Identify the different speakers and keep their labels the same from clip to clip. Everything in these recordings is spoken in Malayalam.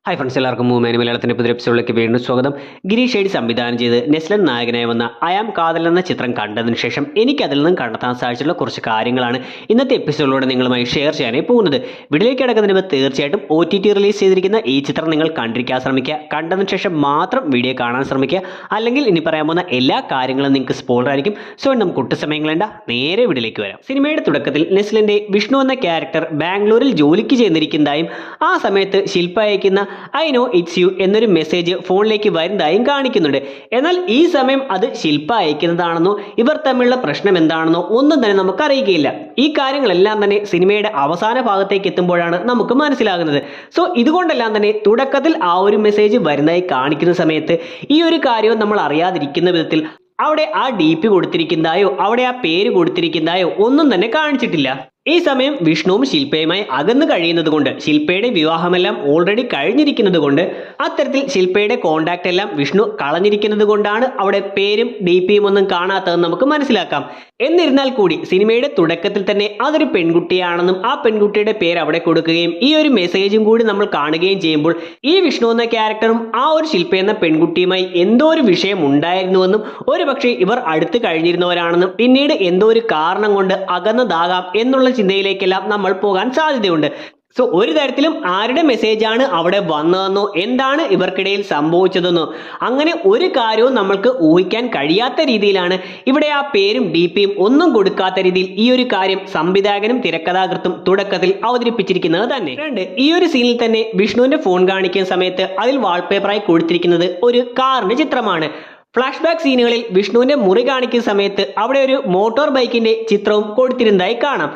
Speaker 1: ഹായ് ഫ്രണ്ട്സ്, എല്ലാവർക്കും മൂവ്മാൻ മലയാളത്തിൻ്റെ പുതിയ എപ്പിസോഡിലേക്ക് വീണ്ടും സ്വാഗതം. ഗിരീഷ് ഷെയ്ഡി സംവിധാനം ചെയ്ത് നെസ്ലൻ നായകനായി വന്ന ഐ ആം കാതൽ എന്ന ചിത്രം കണ്ടതിന് ശേഷം എനിക്കതിൽ നിന്നും കണ്ടെത്താൻ സാധിച്ചിട്ടുള്ള കുറച്ച് കാര്യങ്ങളാണ് ഇന്നത്തെ എപ്പിസോഡിലൂടെ നിങ്ങളുമായി ഷെയർ ചെയ്യാനായി പോകുന്നത്. വീഡിയോയിലേക്ക് കിടക്കുന്നതിന് മുമ്പ് തീർച്ചയായിട്ടും OTT റിലീസ് ചെയ്തിരിക്കുന്ന ഈ ചിത്രം നിങ്ങൾ കണ്ടിരിക്കാൻ ശ്രമിക്കുക. കണ്ടതിന് ശേഷം മാത്രം വീഡിയോ കാണാൻ ശ്രമിക്കുക. അല്ലെങ്കിൽ ഇനി പറയാൻ പോകുന്ന എല്ലാ കാര്യങ്ങളും നിങ്ങൾക്ക് സ്പോയിലർ ആയിരിക്കും. സോ നമുക്ക് ഒട്ടും സമയം കളയണ്ട, നേരെ വീഡിയോയിലേക്ക് വരാം. സിനിമയുടെ തുടക്കത്തിൽ നെസ്ലിൻ്റെ വിഷ്ണു എന്ന ക്യാരക്ടർ ബാംഗ്ലൂരിൽ ജോലിക്ക് ചെയ്യുന്നതായും ആ സമയത്ത് ശില്പ അയക്കുന്ന ഐ നോ ഇറ്റ്സ് യു എന്നൊരു മെസ്സേജ് ഫോണിലേക്ക് വരുന്നതായും കാണിക്കുന്നുണ്ട്. എന്നാൽ ഈ സമയം അത് ശില്പ അയക്കുന്നതാണെന്നോ ഇവർ തമ്മിലുള്ള പ്രശ്നം എന്താണെന്നോ ഒന്നും തന്നെ നമുക്ക് അറിയുകയില്ല. ഈ കാര്യങ്ങളെല്ലാം തന്നെ സിനിമയുടെ അവസാന ഭാഗത്തേക്ക് എത്തുമ്പോഴാണ് നമുക്ക് മനസ്സിലാകുന്നത്. സോ ഇതുകൊണ്ടെല്ലാം തന്നെ തുടക്കത്തിൽ ആ ഒരു മെസ്സേജ് വരുന്നതായി കാണിക്കുന്ന സമയത്ത് ഈ ഒരു കാര്യവും നമ്മൾ അറിയാതിരിക്കുന്ന വിധത്തിൽ അവിടെ ആ DP കൊടുത്തിരിക്കുന്നതായോ അവിടെ ആ പേര് കൊടുത്തിരിക്കുന്നതായോ ഒന്നും തന്നെ കാണിച്ചിട്ടില്ല. ഈ സമയം വിഷ്ണുവും ശില്പയുമായി അകന്നു കഴിയുന്നത് കൊണ്ട്, ശില്പയുടെ വിവാഹമെല്ലാം ഓൾറെഡി കഴിഞ്ഞിരിക്കുന്നത് കൊണ്ട്, അത്തരത്തിൽ ശില്പയുടെ കോണ്ടാക്ട് എല്ലാം വിഷ്ണു കളഞ്ഞിരിക്കുന്നത് കൊണ്ടാണ് അവിടെ പേരും DPയും ഒന്നും കാണാത്തതെന്ന് നമുക്ക് മനസ്സിലാക്കാം. എന്നിരുന്നാൽ കൂടി സിനിമയുടെ തുടക്കത്തിൽ തന്നെ അതൊരു പെൺകുട്ടിയാണെന്നും ആ പെൺകുട്ടിയുടെ പേര് അവിടെ കൊടുക്കുകയും ഈ ഒരു മെസ്സേജും കൂടി നമ്മൾ കാണുകയും ചെയ്യുമ്പോൾ ഈ വിഷ്ണു എന്ന ക്യാരക്ടറും ആ ഒരു ശില്പ എന്ന പെൺകുട്ടിയുമായി എന്തോ ഒരു വിഷയം ഉണ്ടായിരുന്നുവെന്നും ഒരുപക്ഷെ ഇവർ അടുത്ത് കഴിഞ്ഞിരുന്നവരാണെന്നും പിന്നീട് എന്തോ ഒരു കാരണം കൊണ്ട് അകന്നതാകാം എന്നുള്ള ചിന്തയിലേക്കെല്ലാം നമ്മൾ പോകാൻ സാധ്യതയുണ്ട്. സോ ഒരു തരത്തിലും ആരുടെ മെസ്സേജാണ് അവിടെ വന്നതെന്നോ എന്താണ് ഇവർക്കിടയിൽ സംഭവിച്ചതെന്നോ അങ്ങനെ ഒരു കാര്യവും നമ്മൾക്ക് ഊഹിക്കാൻ കഴിയാത്ത രീതിയിലാണ് ഇവിടെ ആ പേരും DPയും ഒന്നും കൊടുക്കാത്ത രീതിയിൽ ഈ ഒരു കാര്യം സംവിധായകനും തിരക്കഥാകൃത്തും തുടക്കത്തിൽ അവതരിപ്പിച്ചിരിക്കുന്നത് തന്നെ. ഈ ഒരു സീനിൽ തന്നെ വിഷ്ണുവിന്റെ ഫോൺ കാണിക്കുന്ന സമയത്ത് അതിൽ വാൾപേപ്പറായി കൊടുത്തിരിക്കുന്നത് ഒരു കാറിന്റെ ചിത്രമാണ്. ഫ്ലാഷ് ബാക്ക് സീനുകളിൽ വിഷ്ണുവിന്റെ മുറി കാണിക്കുന്ന സമയത്ത് അവിടെ ഒരു മോട്ടോർ ബൈക്കിന്റെ ചിത്രവും കൊടുത്തിരുന്നതായി കാണാം.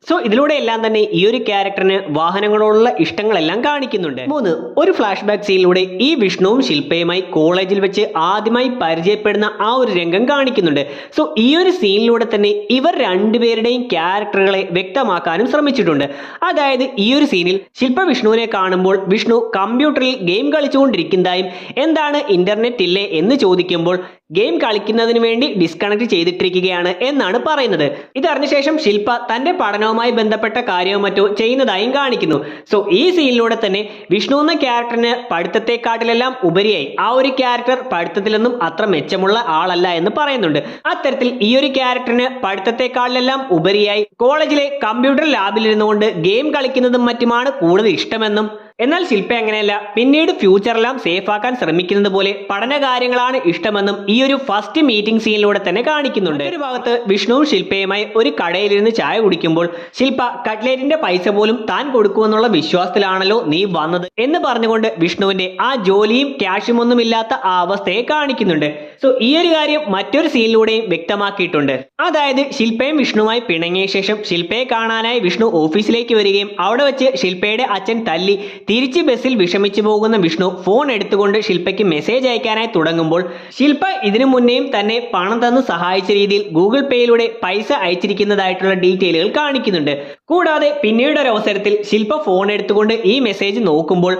Speaker 1: സോ ഇതിലൂടെ എല്ലാം തന്നെ ഈ ഒരു ക്യാരക്ടറിന് വാഹനങ്ങളോടുള്ള ഇഷ്ടങ്ങളെല്ലാം കാണിക്കുന്നുണ്ട്. 3. ഒരു ഫ്ലാഷ് ബാക്ക് സീനിലൂടെ ഈ വിഷ്ണുവും ശില്പയുമായി കോളേജിൽ വെച്ച് ആദ്യമായി പരിചയപ്പെടുന്ന ആ ഒരു രംഗം കാണിക്കുന്നുണ്ട്. സോ ഈ ഒരു സീനിലൂടെ തന്നെ ഇവർ രണ്ടുപേരുടെയും ക്യാരക്ടറുകളെ വ്യക്തമാക്കാനും ശ്രമിച്ചിട്ടുണ്ട്. അതായത് ഈ ഒരു സീനിൽ ശില്പ വിഷ്ണുവിനെ കാണുമ്പോൾ വിഷ്ണു കമ്പ്യൂട്ടറിൽ ഗെയിം കളിച്ചുകൊണ്ടിരിക്കുന്നതായും എന്താണ് ഇന്റർനെറ്റ് ഇല്ലേ എന്ന് ചോദിക്കുമ്പോൾ ഗെയിം കളിക്കുന്നതിന് വേണ്ടി ഡിസ്കണക്ട് ചെയ്തിട്ടിരിക്കുകയാണ് എന്നാണ് പറയുന്നത്. ഇതറിഞ്ഞ ശേഷം ശില്പ തന്റെ പഠനവുമായി ബന്ധപ്പെട്ട കാര്യവും മറ്റോ ചെയ്യുന്നതായും കാണിക്കുന്നു. സോ ഈ സീനിലൂടെ തന്നെ വിഷ്ണു എന്ന ക്യാരക്ടറിന് പഠിത്തത്തെക്കാട്ടിലെല്ലാം ഉപരിയായി ആ ഒരു ക്യാരക്ടർ പഠിത്തത്തിലൊന്നും അത്ര മെച്ചമുള്ള ആളല്ല എന്ന് പറയുന്നുണ്ട്. അത്തരത്തിൽ ഈ ഒരു ക്യാരക്ടറിന് പഠിത്തത്തെക്കാളിലെല്ലാം ഉപരിയായി കോളേജിലെ കമ്പ്യൂട്ടർ ലാബിൽ ഇരുന്നുകൊണ്ട് ഗെയിം കളിക്കുന്നതും മറ്റുമാണ് കൂടുതൽ ഇഷ്ടമെന്നും, എന്നാൽ ശില്പ അങ്ങനെയല്ല, പിന്നീട് ഫ്യൂച്ചറെല്ലാം സേഫ് ആക്കാൻ ശ്രമിക്കുന്നത് പോലെ പഠന കാര്യങ്ങളാണ് ഇഷ്ടമെന്നും ഈ ഒരു ഫസ്റ്റ് മീറ്റിംഗ് സീനിലൂടെ തന്നെ കാണിക്കുന്നുണ്ട്. ഒരു ഭാഗത്ത് വിഷ്ണുവും ശില്പയുമായി ഒരു കടയിലിരുന്ന് ചായ കുടിക്കുമ്പോൾ ശില്പ കട്ട്ലേറ്റിന്റെ പൈസ പോലും താൻ കൊടുക്കുമെന്നുള്ള വിശ്വാസത്തിലാണല്ലോ നീ വന്നത് എന്ന് പറഞ്ഞുകൊണ്ട് വിഷ്ണുവിന്റെ ആ ജോലിയും ക്യാഷും ഒന്നും ഇല്ലാത്ത ആ അവസ്ഥയെ കാണിക്കുന്നുണ്ട്. സോ ഈ ഒരു കാര്യം മറ്റൊരു സീനിലൂടെയും വ്യക്തമാക്കിയിട്ടുണ്ട്. അതായത് ശില്പയും വിഷ്ണുവുമായി പിണങ്ങിയ ശേഷം ശില്പയെ കാണാനായി വിഷ്ണു ഓഫീസിലേക്ക് വരികയും അവിടെ വെച്ച് ശില്പയുടെ അച്ഛൻ തല്ലി തിരിച്ച് ബസ്സിൽ വിഷമിച്ചു പോകുന്ന വിഷ്ണു ഫോൺ എടുത്തുകൊണ്ട് ശില്പയ്ക്ക് മെസ്സേജ് അയക്കാനായി തുടങ്ങുമ്പോൾ ശില്പ ഇതിനു മുന്നേയും തന്നെ പണം തന്ന് സഹായിച്ച രീതിയിൽ ഗൂഗിൾ പേയിലൂടെ പൈസ അയച്ചിരിക്കുന്നതായിട്ടുള്ള ഡീറ്റെയിലുകൾ കാണിക്കുന്നുണ്ട്. കൂടാതെ പിന്നീട് ഒരു അവസരത്തിൽ ശില്പ ഫോൺ എടുത്തുകൊണ്ട് ഈ മെസ്സേജ് നോക്കുമ്പോൾ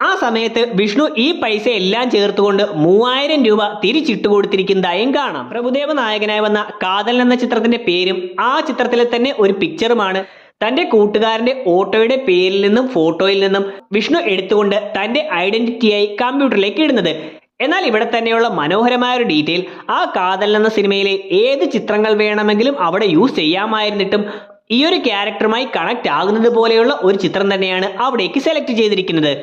Speaker 1: ആ സമയത്ത് വിഷ്ണു ഈ പൈസ എല്ലാം ചേർത്തുകൊണ്ട് 3000 രൂപ തിരിച്ചിട്ട് കൊടുത്തിരിക്കുന്നതായും കാണാം. പ്രഭുദേവ നായകനായി വന്ന കാതൽ എന്ന ചിത്രത്തിന്റെ പേരും ആ ചിത്രത്തിലെ തന്നെ ഒരു പിക്ചറുമാണ് തന്റെ കൂട്ടുകാരന്റെ ഓട്ടോയുടെ പേരിൽ നിന്നും ഫോട്ടോയിൽ നിന്നും വിഷ്ണു എടുത്തുകൊണ്ട് തന്റെ ഐഡന്റിറ്റിയായി കമ്പ്യൂട്ടറിലേക്ക് ഇടുന്നത്. എന്നാൽ ഇവിടെ തന്നെയുള്ള മനോഹരമായ ഒരു ഡീറ്റെയിൽ, ആ കാതൽ എന്ന സിനിമയിലെ ഏത് ചിത്രങ്ങൾ വേണമെങ്കിലും അവിടെ യൂസ് ചെയ്യാമായിരുന്നിട്ടും ഈ ഒരു ക്യാരക്ടറുമായി കണക്ട് ആകുന്നത് പോലെയുള്ള ഒരു ചിത്രം തന്നെയാണ് അവിടേക്ക് സെലക്ട് ചെയ്തിരിക്കുന്നത്.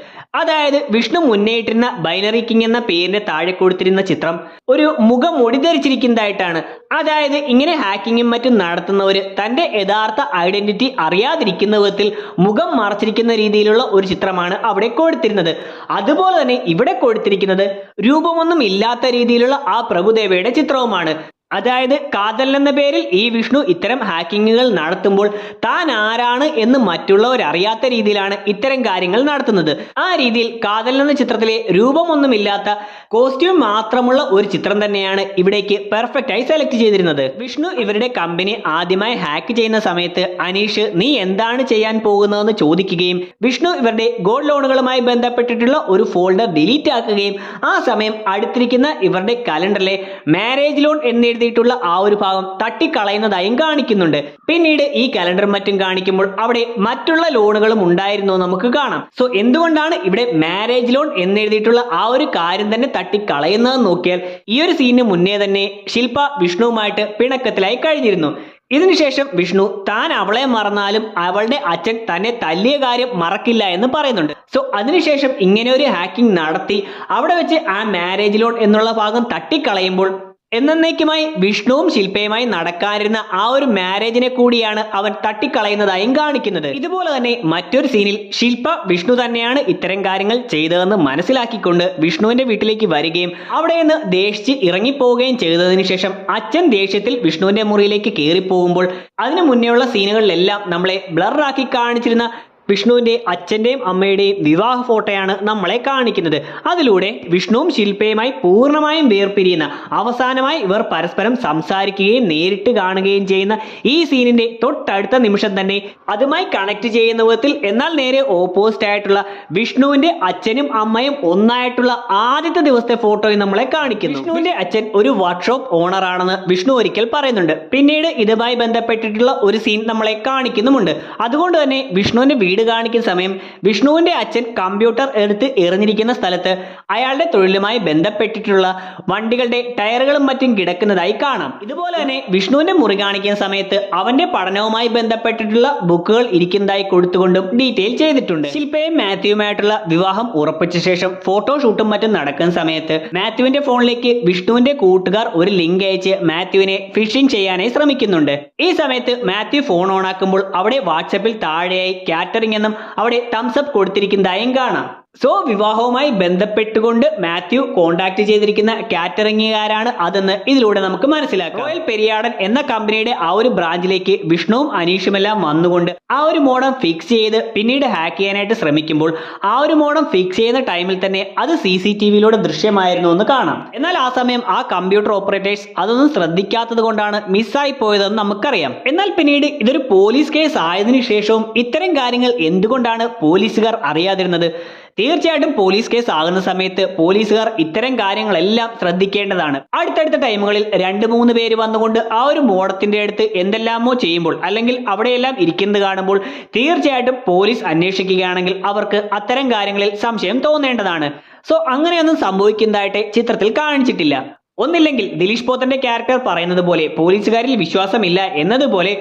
Speaker 1: അതായത് വിഷ്ണു മുന്നേറ്റിരുന്ന ബൈനറി കിങ് എന്ന പേരിന്റെ താഴെ കൊടുത്തിരുന്ന ചിത്രം ഒരു മുഖംമൂടി ധരിച്ചിരിക്കുന്നതായിട്ടാണ്. അതായത് ഇങ്ങനെ ഹാക്കിങ്ങും മറ്റും നടത്തുന്നവര് തന്റെ യഥാർത്ഥ ഐഡന്റിറ്റി അറിയാതിരിക്കുന്ന വിധത്തിൽ മുഖം മറച്ചിരിക്കുന്ന രീതിയിലുള്ള ഒരു ചിത്രമാണ് അവിടെ കൊടുത്തിരുന്നത്. അതുപോലെ തന്നെ ഇവിടെ കൊടുത്തിരിക്കുന്നത് രൂപമൊന്നും ഇല്ലാത്ത രീതിയിലുള്ള ആ പ്രഭുദേവയുടെ ചിത്രവുമാണ്. അതായത് കാതൽ എന്ന പേരിൽ ഈ വിഷ്ണു ഇത്തരം ഹാക്കിങ്ങുകൾ നടത്തുമ്പോൾ താൻ ആരാണ് എന്ന് മറ്റുള്ളവർ അറിയാത്ത രീതിയിലാണ് ഇത്തരം കാര്യങ്ങൾ നടത്തുന്നത്. ആ രീതിയിൽ കാതൽ എന്ന ചിത്രത്തിലെ രൂപമൊന്നുമില്ലാത്ത കോസ്റ്റ്യൂം മാത്രമുള്ള ഒരു ചിത്രം തന്നെയാണ് ഇവിടേക്ക് പെർഫെക്റ്റ് ആയി സെലക്ട് ചെയ്തിരുന്നത്. വിഷ്ണു ഇവരുടെ കമ്പനി ആദ്യമായി ഹാക്ക് ചെയ്യുന്ന സമയത്ത് അനീഷ് നീ എന്താണ് ചെയ്യാൻ പോകുന്നതെന്ന് ചോദിക്കുകയും വിഷ്ണു ഇവരുടെ ഗോൾഡ് ലോണുകളുമായി ബന്ധപ്പെട്ടിട്ടുള്ള ഒരു ഫോൾഡർ ഡിലീറ്റ് ആക്കുകയും ആ സമയം അടുത്തിരിക്കുന്ന ഇവരുടെ കലണ്ടറിലെ മാരേജ് ലോൺ എന്നെഴുതി എന്നെഴുതിയിട്ടുള്ള ആ ഒരു ഭാഗം തട്ടിക്കളയുന്നതായും കാണിക്കുന്നുണ്ട്. പിന്നീട് ഈ കലണ്ടറും മറ്റും കാണിക്കുമ്പോൾ അവിടെ മറ്റുള്ള ലോണുകളും ഉണ്ടായിരുന്നു നമുക്ക് കാണാം. സോ എന്തുകൊണ്ടാണ് ഇവിടെ മാരേജ് ലോൺ എന്നെഴുതിയിട്ടുള്ള ആ ഒരു കാര്യം തന്നെ തട്ടിക്കളയുന്നതെന്ന് നോക്കിയാൽ ഈ ഒരു സീനിന് മുന്നേ തന്നെ ശില്പ വിഷ്ണുവുമായിട്ട് പിണക്കത്തിലായി കഴിഞ്ഞിരുന്നു. ഇതിനുശേഷം വിഷ്ണു താൻ അവളെ മറന്നാലും അവളുടെ അച്ഛൻ തന്നെ തല്ലിയ കാര്യം മറക്കില്ല എന്ന് പറയുന്നുണ്ട്. സോ അതിനുശേഷം ഇങ്ങനെ ഒരു ഹാക്കിംഗ് നടത്തി അവിടെ വെച്ച് ആ മാരേജ് ലോൺ എന്നുള്ള ഭാഗം തട്ടിക്കളയുമ്പോൾ എന്നേക്കുമായി വിഷ്ണുവും ശില്പയുമായി നടക്കാനിരുന്ന ആ ഒരു മാരേജിനെ കൂടിയാണ് അവൻ തട്ടിക്കളയുന്നതായും കാണിക്കുന്നത്. ഇതുപോലെ തന്നെ മറ്റൊരു സീനിൽ ശില്പ വിഷ്ണു തന്നെയാണ് ഇത്തരം കാര്യങ്ങൾ ചെയ്തതെന്ന് മനസ്സിലാക്കിക്കൊണ്ട് വിഷ്ണുവിന്റെ വീട്ടിലേക്ക് വരികയും അവിടെ നിന്ന് ദേഷിച്ച് ഇറങ്ങിപ്പോവുകയും ചെയ്തതിനു ശേഷം അച്ഛൻ ദേഷ്യത്തിൽ വിഷ്ണുവിന്റെ മുറിയിലേക്ക് കയറിപ്പോകുമ്പോൾ അതിനു മുന്നേയുള്ള സീനുകളിലെല്ലാം നമ്മളെ ബ്ലറാക്കി കാണിച്ചിരുന്ന വിഷ്ണുവിന്റെ അച്ഛന്റെയും അമ്മയുടെയും വിവാഹ ഫോട്ടോയാണ് നമ്മളെ കാണിക്കുന്നത്. അതിലൂടെ വിഷ്ണുവും ശില്പയുമായി പൂർണ്ണമായും വേർപിരിയുന്ന അവസാനമായി ഇവർ പരസ്പരം സംസാരിക്കുകയും നേരിട്ട് കാണുകയും ചെയ്യുന്ന ഈ സീനിന്റെ തൊട്ടടുത്ത നിമിഷം തന്നെ അതുമായി കണക്ട് ചെയ്യുന്ന വിധത്തിൽ എന്നാൽ നേരെ ഓപ്പോസിറ്റ് ആയിട്ടുള്ള വിഷ്ണുവിന്റെ അച്ഛനും അമ്മയും ഒന്നായിട്ടുള്ള ആദ്യത്തെ ദിവസത്തെ ഫോട്ടോയും നമ്മളെ കാണിക്കുന്നു. വിഷ്ണുവിന്റെ അച്ഛൻ ഒരു വർക്ക്ഷോപ്പ് ഓണർ ആണെന്ന് വിഷ്ണു ഒരിക്കൽ പറയുന്നുണ്ട്. പിന്നീട് ഇതുമായി ബന്ധപ്പെട്ടിട്ടുള്ള ഒരു സീൻ നമ്മളെ കാണിക്കുന്നുമുണ്ട്. അതുകൊണ്ട് തന്നെ വിഷ്ണുവിന്റെ വീട് കാണിക്കുന്ന സമയം വിഷ്ണുവിന്റെ അച്ഛൻ കമ്പ്യൂട്ടർ എടുത്ത് എറിഞ്ഞിരിക്കുന്ന സ്ഥലത്ത് അയാളുടെ തൊഴിലുമായി ബന്ധപ്പെട്ടിട്ടുള്ള വണ്ടികളുടെ ടയറുകളും മറ്റും കിടക്കുന്നതായി കാണാം. ഇതുപോലെ തന്നെ വിഷ്ണുവിന്റെ മുറി കാണിക്കുന്ന സമയത്ത് അവന്റെ പഠനവുമായി ബന്ധപ്പെട്ടിട്ടുള്ള ബുക്കുകൾ ഇരിക്കുന്നതായി കൊടുത്തുകൊണ്ടും ഡീറ്റെയിൽ ചെയ്തിട്ടുണ്ട്. ശില്പയും മാത്യുവുമായിട്ടുള്ള വിവാഹം ഉറപ്പിച്ച ശേഷം ഫോട്ടോഷൂട്ടും മറ്റും നടക്കുന്ന സമയത്ത് മാത്യുവിന്റെ ഫോണിലേക്ക് വിഷ്ണുവിന്റെ കൂട്ടുകാർ ഒരു ലിങ്ക് അയച്ച് മാത്യുവിനെ ഫിഷിംഗ് ചെയ്യാനായി ശ്രമിക്കുന്നുണ്ട്. ഈ സമയത്ത് മാത്യു ഫോൺ ഓൺ ആക്കുമ്പോൾ അവിടെ വാട്സാപ്പിൽ താഴെയായി കാറ്ററിംഗ് എന്നും അവിടെ തംസ് അപ്പ് കൊടുത്തിരിക്കുന്നതായും കാണാം. സോ വിവാഹവുമായി ബന്ധപ്പെട്ടുകൊണ്ട് മാത്യു കോണ്ടാക്ട് ചെയ്തിരിക്കുന്ന കാറ്ററിംഗുകാരാണ് അതെന്ന് ഇതിലൂടെ നമുക്ക് മനസ്സിലാക്കാം. റോയൽ പെരിയാടൻ എന്ന കമ്പനിയുടെ ആ ഒരു ബ്രാഞ്ചിലേക്ക് വിഷ്ണുവും അനീഷുമെല്ലാം വന്നുകൊണ്ട് ആ ഒരു മോഡം ഫിക്സ് ചെയ്ത് പിന്നീട് ഹാക്ക് ചെയ്യാനായിട്ട് ശ്രമിക്കുമ്പോൾ ആ ഒരു മോഡം ഫിക്സ് ചെയ്യുന്ന ടൈമിൽ തന്നെ അത് CCTVയിലൂടെ ദൃശ്യമായിരുന്നു എന്ന് കാണാം. എന്നാൽ ആ സമയം ആ കമ്പ്യൂട്ടർ ഓപ്പറേറ്റേഴ്സ് അതൊന്നും ശ്രദ്ധിക്കാത്തത് കൊണ്ടാണ് മിസ്സായി പോയതെന്ന് നമുക്കറിയാം. എന്നാൽ പിന്നീട് ഇതൊരു പോലീസ് കേസ് ആയതിനു ശേഷവും ഇത്തരം കാര്യങ്ങൾ എന്തുകൊണ്ടാണ് പോലീസുകാർ അറിയാതിരുന്നത്? തീർച്ചയായിട്ടും പോലീസ് കേസ് ആകുന്ന സമയത്ത് പോലീസുകാർ ഇത്തരം കാര്യങ്ങളെല്ലാം ശ്രദ്ധിക്കേണ്ടതാണ്. അടുത്തടുത്ത ടൈമുകളിൽ 2-3 പേര് വന്നുകൊണ്ട് ആ ഒരു മോഡത്തിന്റെ അടുത്ത് എന്തെല്ലാമോ ചെയ്യുമ്പോൾ അല്ലെങ്കിൽ അവിടെയെല്ലാം ഇരിക്കുന്നത് കാണുമ്പോൾ തീർച്ചയായിട്ടും പോലീസ് അന്വേഷിക്കുകയാണെങ്കിൽ അവർക്ക് അത്തരം കാര്യങ്ങളിൽ സംശയം തോന്നേണ്ടതാണ്. സോ അങ്ങനെയൊന്നും സംഭവിക്കുന്നതായിട്ട് ചിത്രത്തിൽ കാണിച്ചിട്ടില്ല. ഒന്നില്ലെങ്കിൽ ദിലീഷ് പോത്തന്റെ ക്യാരക്ടർ പറയുന്നത് പോലെ പോലീസുകാരിൽ വിശ്വാസമില്ല എന്നതുപോലെ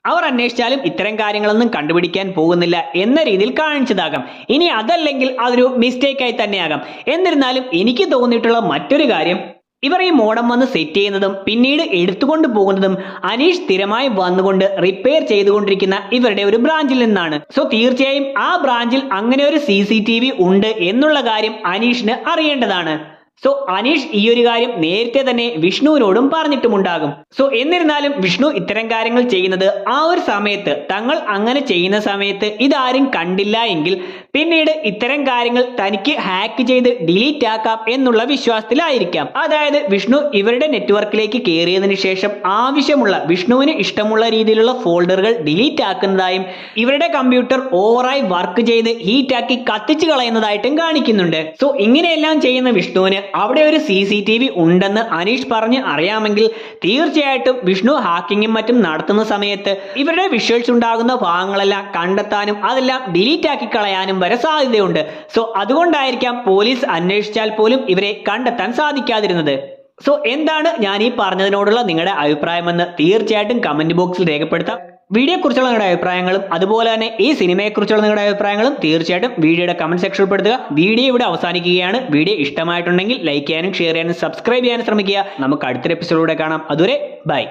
Speaker 1: അവർ അന്വേഷിച്ചാലും ഇത്തരം കാര്യങ്ങളൊന്നും കണ്ടുപിടിക്കാൻ പോകുന്നില്ല എന്ന രീതിയിൽ കാണിച്ചതാകാം. ഇനി അതല്ലെങ്കിൽ അതൊരു മിസ്റ്റേക്കായി തന്നെയാകാം. എന്നിരുന്നാലും എനിക്ക് തോന്നിയിട്ടുള്ള മറ്റൊരു കാര്യം, ഇവർ ഈ മോഡം വന്ന് സെറ്റ് ചെയ്യുന്നതും പിന്നീട് എടുത്തുകൊണ്ട് പോകുന്നതും അനീഷ് സ്ഥിരമായി വന്നുകൊണ്ട് റിപ്പയർ ചെയ്തുകൊണ്ടിരിക്കുന്ന ഇവരുടെ ഒരു ബ്രാഞ്ചിൽ നിന്നാണ്. സോ തീർച്ചയായും ആ ബ്രാഞ്ചിൽ അങ്ങനെ ഒരു CCTV ഉണ്ട് എന്നുള്ള കാര്യം അനീഷിന് അറിയേണ്ടതാണ്. സോ അനീഷ് ഈ ഒരു കാര്യം നേരത്തെ തന്നെ വിഷ്ണുവിനോടും പറഞ്ഞിട്ടുമുണ്ടാകും. സോ എന്നിരുന്നാലും വിഷ്ണു ഇത്തരം കാര്യങ്ങൾ ചെയ്യുന്നത് ആ ഒരു സമയത്ത് തങ്ങൾ അങ്ങനെ ചെയ്യുന്ന സമയത്ത് ഇതാരും കണ്ടില്ല എങ്കിൽ പിന്നീട് ഇത്തരം കാര്യങ്ങൾ തനിക്ക് ഹാക്ക് ചെയ്ത് ഡിലീറ്റ് ആക്കാം എന്നുള്ള വിശ്വാസത്തിലായിരിക്കാം. അതായത് വിഷ്ണു ഇവരുടെ നെറ്റ്വർക്കിലേക്ക് കയറിയതിനു ശേഷം ആവശ്യമുള്ള വിഷ്ണുവിന് ഇഷ്ടമുള്ള രീതിയിലുള്ള ഫോൾഡറുകൾ ഡിലീറ്റ് ആക്കുന്നതായും ഇവരുടെ കമ്പ്യൂട്ടർ ഓവറായി വർക്ക് ചെയ്ത് ഹീറ്റാക്കി കത്തിച്ചു കളയുന്നതായിട്ടും കാണിക്കുന്നുണ്ട്. സോ ഇങ്ങനെയെല്ലാം ചെയ്യുന്ന വിഷ്ണുവിന് അവിടെ ഒരു CCTV ഉണ്ടെന്ന് അനീഷ് പറഞ്ഞ് അറിയാമെങ്കിൽ തീർച്ചയായിട്ടും വിഷ്ണു ഹാക്കിങ്ങും മറ്റും നടത്തുന്ന സമയത്ത് ഇവരുടെ വിഷ്വൽസ് ഉണ്ടാകുന്ന ഭാഗങ്ങളെല്ലാം കണ്ടെത്താനും അതെല്ലാം ഡിലീറ്റ് ആക്കി കളയാനും വരെ സാധ്യതയുണ്ട്. സോ അതുകൊണ്ടായിരിക്കാം പോലീസ് അന്വേഷിച്ചാൽ പോലും ഇവരെ കണ്ടെത്താൻ സാധിക്കാതിരുന്നത്. സോ എന്താണ് ഞാൻ ഈ പറഞ്ഞതിനോടുള്ള നിങ്ങളുടെ അഭിപ്രായമെന്ന് തീർച്ചയായിട്ടും കമന്റ് ബോക്സിൽ രേഖപ്പെടുത്താം. വീഡിയോയെക്കുറിച്ചുള്ള നിങ്ങളുടെ അഭിപ്രായങ്ങളും അതുപോലെ തന്നെ ഈ സിനിമയെക്കുറിച്ചുള്ള നിങ്ങളുടെ അഭിപ്രായങ്ങളും തീർച്ചയായിട്ടും വീഡിയോയുടെ കമന്റ് സെക്ഷനിൽ പെടുത്തുക. വീഡിയോ ഇവിടെ അവസാനിക്കുകയാണ്. വീഡിയോ ഇഷ്ടമായിട്ടുണ്ടെങ്കിൽ ലൈക്ക് ചെയ്യാനും ഷെയർ ചെയ്യാനും സബ്സ്ക്രൈബ് ചെയ്യാനും ശ്രമിക്കുക. നമുക്ക് അടുത്തൊരു എപ്പിസോഡിലൂടെ കാണാം. അതുവരെ ബൈ.